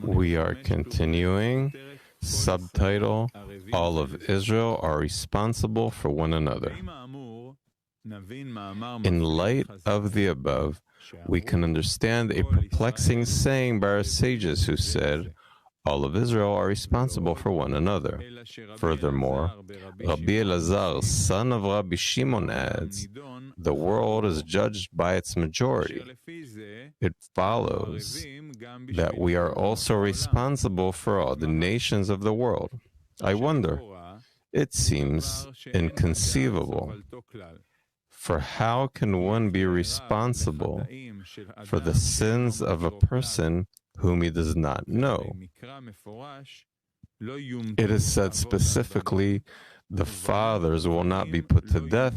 We are continuing. Subtitle: All of Israel are responsible for one another. In light of the above, we can understand a perplexing saying by our sages who said, all of Israel are responsible for one another. Furthermore, Rabbi Elazar, son of Rabbi Shimon, adds, the world is judged by its majority. It follows that we are also responsible for all the nations of the world. I wonder, it seems inconceivable. For how can one be responsible for the sins of a person whom he does not know? It is said specifically, the fathers will not be put to death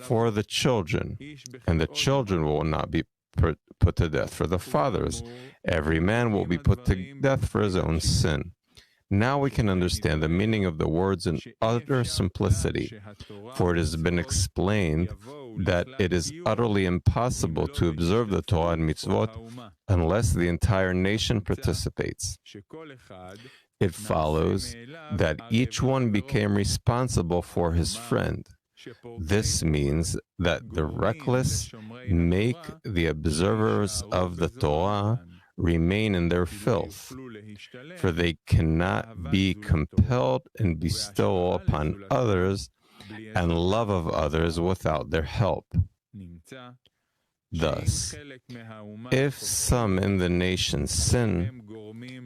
for the children, and the children will not be put to death for the fathers. Every man will be put to death for his own sin. Now we can understand the meaning of the words in utter simplicity, for it has been explained that it is utterly impossible to observe the Torah and mitzvot unless the entire nation participates. It follows that each one became responsible for his friend. This means that the reckless make the observers of the Torah remain in their filth, for they cannot be compelled in bestowal upon others and love of others without their help. Thus, if some in the nation sin,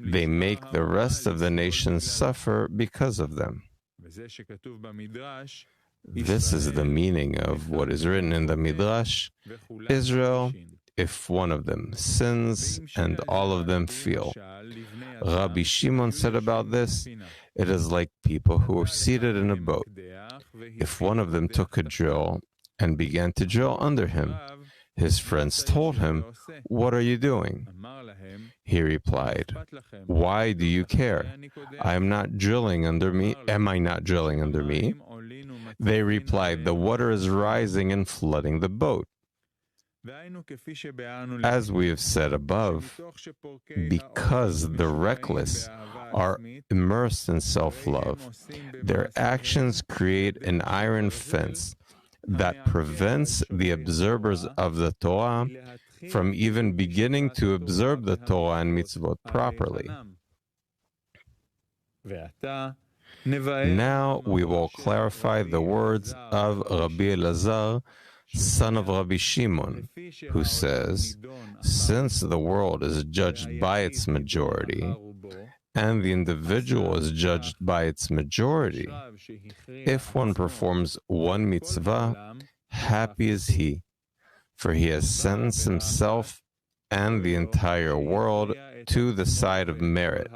they make the rest of the nation suffer because of them. This is the meaning of what is written in the Midrash, Israel, if one of them sins and all of them feel. Rabbi Shimon said about this, it is like people who are seated in a boat. If one of them took a drill and began to drill under him, his friends told him, what are you doing? He replied, why do you care? I am not drilling under me. Am I not drilling under me? They replied, the water is rising and flooding the boat. As we have said above, because the reckless are immersed in self-love, their actions create an iron fence that prevents the observers of the Torah from even beginning to observe the Torah and mitzvot properly. Now we will clarify the words of Rabbi Elazar, son of Rabbi Shimon, who says, since the world is judged by its majority, and the individual is judged by its majority, if one performs one mitzvah, happy is he, for he has sentenced himself and the entire world to the side of merit.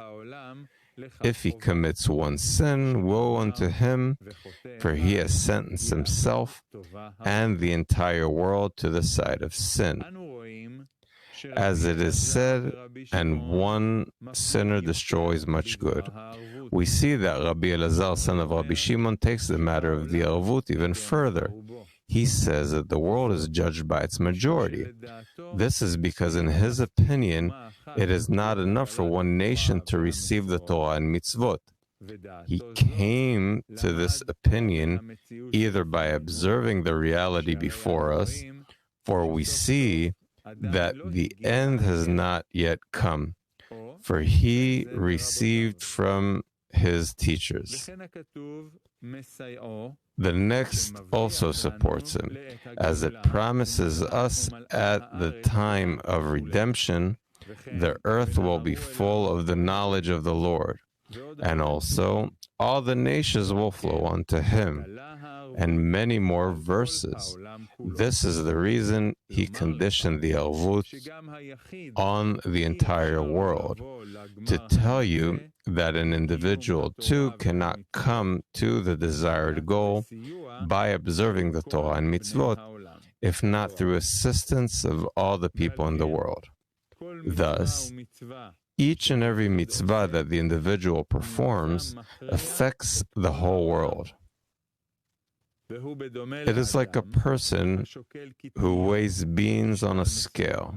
If he commits one sin, woe unto him, for he has sentenced himself and the entire world to the side of sin. As it is said, and one sinner destroys much good. We see that Rabbi Elazar, son of Rabbi Shimon, takes the matter of the Arvut even further. He says that the world is judged by its majority. This is because, in his opinion, it is not enough for one nation to receive the Torah and mitzvot. He came to this opinion either by observing the reality before us, for we see that the end has not yet come, for he received from his teachers. The next also supports him, as it promises us at the time of redemption, the earth will be full of the knowledge of the Lord, and also all the nations will flow unto him, and many more verses. This is the reason he conditioned the Arvut on the entire world, to tell you that an individual too cannot come to the desired goal by observing the Torah and mitzvot, if not through assistance of all the people in the world. Thus, each and every mitzvah that the individual performs affects the whole world. It is like a person who weighs beans on a scale.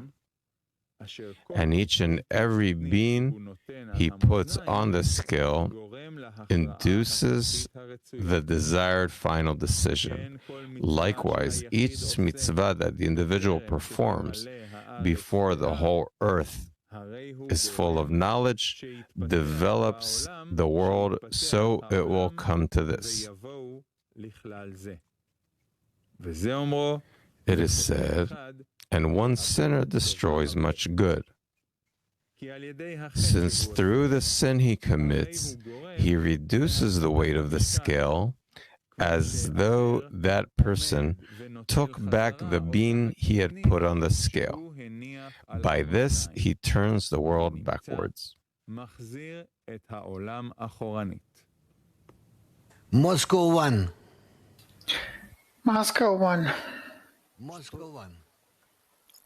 and each and every bean he puts on the scale induces the desired final decision. Likewise, each mitzvah that the individual performs before the whole earth is full of knowledge, develops the world so it will come to this. It is said, and one sinner destroys much good, since through the sin he commits, he reduces the weight of the scale, as though that person took back the bean he had put on the scale. By this, he turns the world backwards. Moscow 1. Moscow 1. Moscow 1.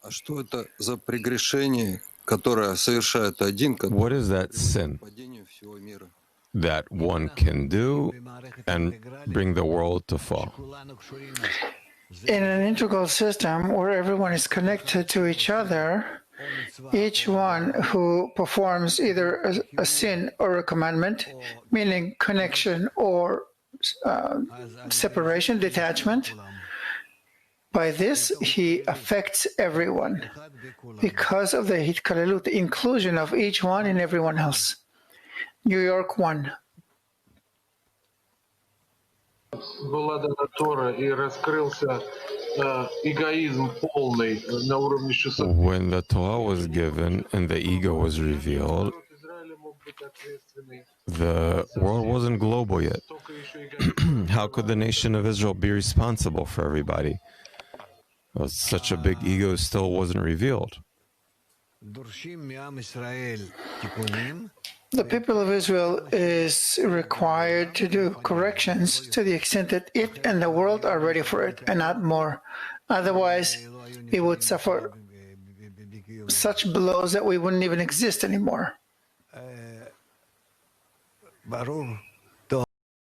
А что это за прегрешение, которое совершает один, What is that sin падению всего мира? that one can do and bring the world to fall? In an integral system where everyone is connected to each other, each one who performs either a sin or a commandment, meaning connection or separation, detachment, by this he affects everyone because of the hitkalelut, the inclusion of each one in everyone else. New York 1. Была дана Тора и раскрылся эгоизм полный на уровне 600. When the Torah was given and the ego was revealed, Народ Израиля мог быть ответственный. the world wasn't global yet. Только еще эгоизм. How could the nation of Israel be responsible for everybody? Well, such a big ego still wasn't revealed. The people of Israel is required to do corrections to the extent that it and the world are ready for it, and not more. Otherwise, it would suffer such blows that we wouldn't even exist anymore.